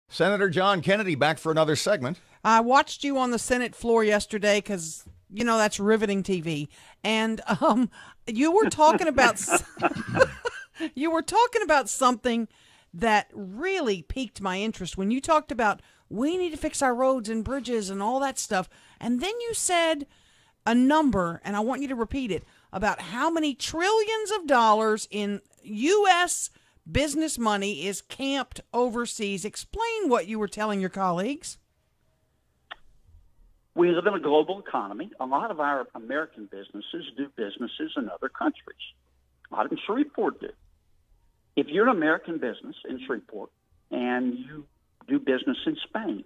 Senator John Kennedy back for another segment. I watched you on the Senate floor yesterday because, that's riveting TV. And you were talking about you were talking about something that really piqued my interest when you talked about we need to fix our roads and bridges and all that stuff. And then you said a number, and I want you to repeat it, about how many trillions of dollars in U.S. business money is camped overseas. Explain what you were telling your colleagues. We live in a global economy. A lot of our American businesses do businesses in other countries. A lot of them Shreveport do. If you're an American business in Shreveport and you do business in Spain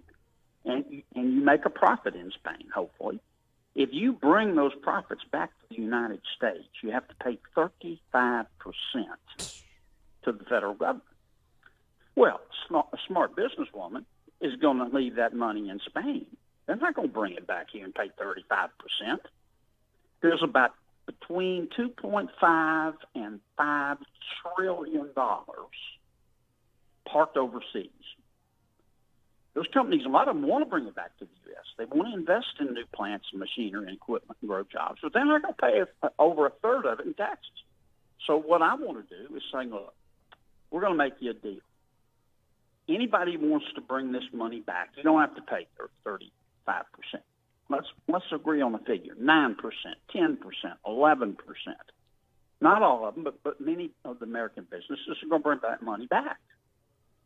and you make a profit in Spain, hopefully, if you bring those profits back to the United States, you have to pay 35% to the federal government. Well, a smart businesswoman is going to leave that money in Spain. They're not going to bring it back here and pay 35%. There's about between $2.5 and $5 trillion parked overseas. Those companies, a lot of them want to bring it back to the U.S. They want to invest in new plants and machinery and equipment and grow jobs, but they're not going to pay over a third of it in taxes. So what I want to do is say, look, we're going to make you a deal. Anybody who wants to bring this money back, you don't have to pay 35%. Let's agree on a figure: 9%, 10%, 11%. Not all of them, but many of the American businesses are going to bring that money back.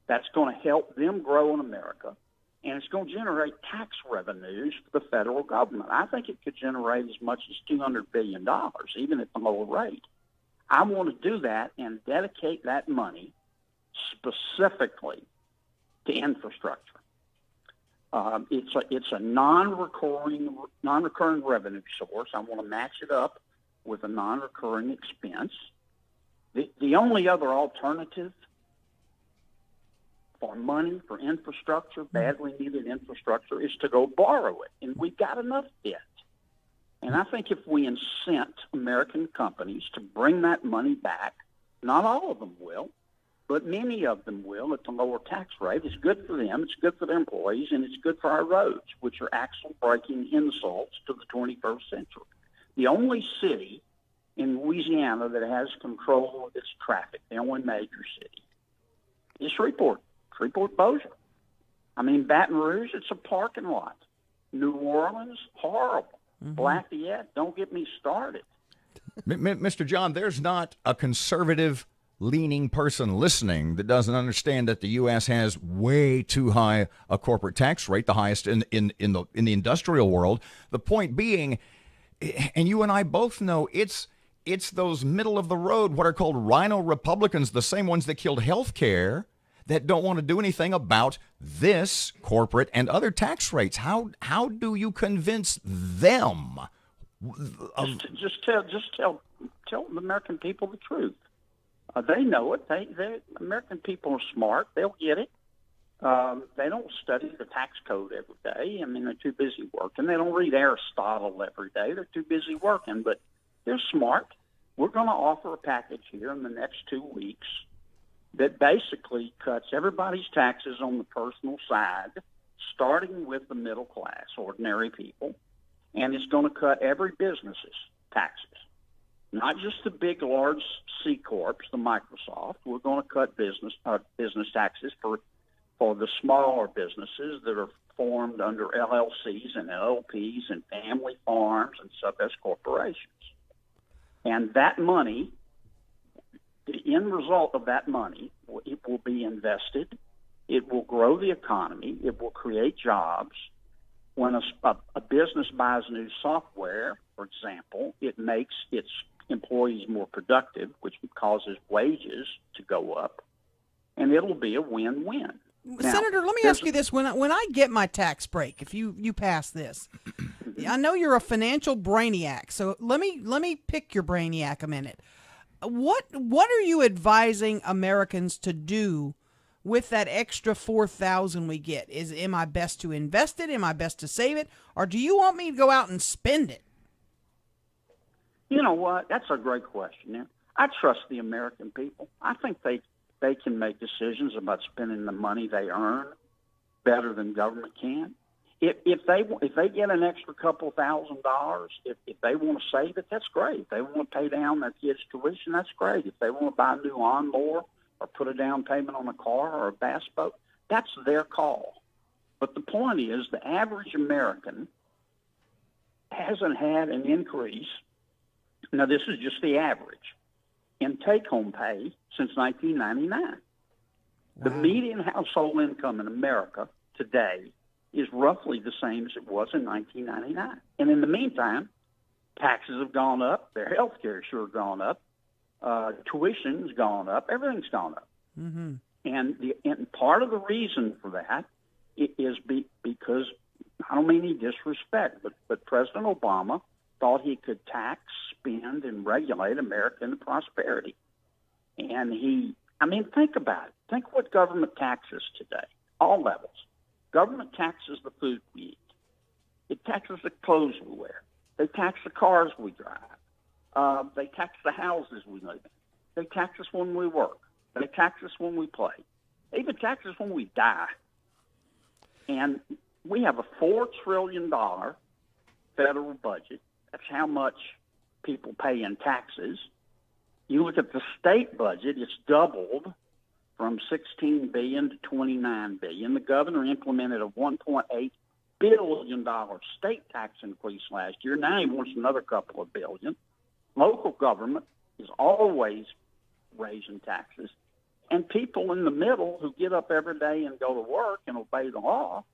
That's going to help them grow in America, and it's going to generate tax revenues for the federal government. I think it could generate as much as $200 billion, even at the lower rate. I want to do that and dedicate that money specifically to infrastructure. It's a non-recurring revenue source. I want to match it up with a non-recurring expense. The only other alternative for money for infrastructure, badly needed infrastructure, is to go borrow it, and we've got enough debt. And I think if we incent American companies to bring that money back, not all of them will, but many of them will at the lower tax rate. It's good for them, it's good for their employees, and it's good for our roads, which are axle-breaking insults to the 21st century. The only city in Louisiana that has control of its traffic, the only major city, is Shreveport Bossier. I mean, Baton Rouge, it's a parking lot. New Orleans, horrible. Mm-hmm. Lafayette, don't get me started. Mr. John, there's not a conservative-leaning person listening that doesn't understand that the U.S. has way too high a corporate tax rate, the highest in the industrial world. The point being, and you and I both know, it's those middle-of-the-road, what are called rhino Republicans, the same ones that killed health care, that don't want to do anything about this corporate and other tax rates. How do you convince them? Just tell the American people the truth. They know it. American people are smart. They'll get it. They don't study the tax code every day. I mean, they're too busy working. They don't read Aristotle every day. They're too busy working, but they're smart. We're going to offer a package here in the next 2 weeks that basically cuts everybody's taxes on the personal side, starting with the middle class, ordinary people, and it's going to cut every business's taxes, not just the big, large C corps, the Microsoft. We're going to cut business taxes for the smaller businesses that are formed under LLCs and LLPs and family farms and sub-S corporations. And that money, the end result of that money, it will be invested. It will grow the economy. It will create jobs. When a business buys new software, for example, it makes its employees more productive, which causes wages to go up, and it'll be a win-win. Now, Senator, let me ask you this. When I get my tax break, if you pass this, I know you're a financial brainiac, so let me pick your brainiac a minute. What are you advising Americans to do with that extra $4,000 we get? Am I best to invest it? Am I best to save it? Or do you want me to go out and spend it? You know what? That's a great question. I trust the American people. I think they can make decisions about spending the money they earn better than government can. If they get an extra couple $1,000, if they want to save it, that's great. If they want to pay down their kids' tuition, that's great. If they want to buy a new lawnmower or put a down payment on a car or a bass boat, that's their call. But the point is, the average American hasn't had an increase. Now, this is just the average in take-home pay since 1999. Wow. The median household income in America today is roughly the same as it was in 1999. And in the meantime, taxes have gone up, their health care sure gone up, tuition's gone up, everything's gone up. Mm-hmm. And part of the reason for that is because, I don't mean any disrespect, but President Obama thought he could tax, spend, and regulate America into prosperity. And think about it. Think what government taxes today, all levels. Government taxes the food we eat. It taxes the clothes we wear. They tax the cars we drive. They tax the houses we live in. They tax us when we work. They tax us when we play. They even tax us when we die. And we have a $4 trillion federal budget. That's how much people pay in taxes. You look at the state budget, it's doubled from $16 billion to $29 billion. The governor implemented a $1.8 billion state tax increase last year. Now he wants another couple of billion. Local government is always raising taxes. And people in the middle who get up every day and go to work and obey the law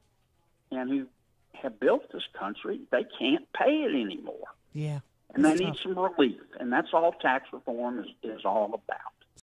and who have built this country, they can't pay it anymore. Yeah. And they need some relief. And that's all tax reform is all about.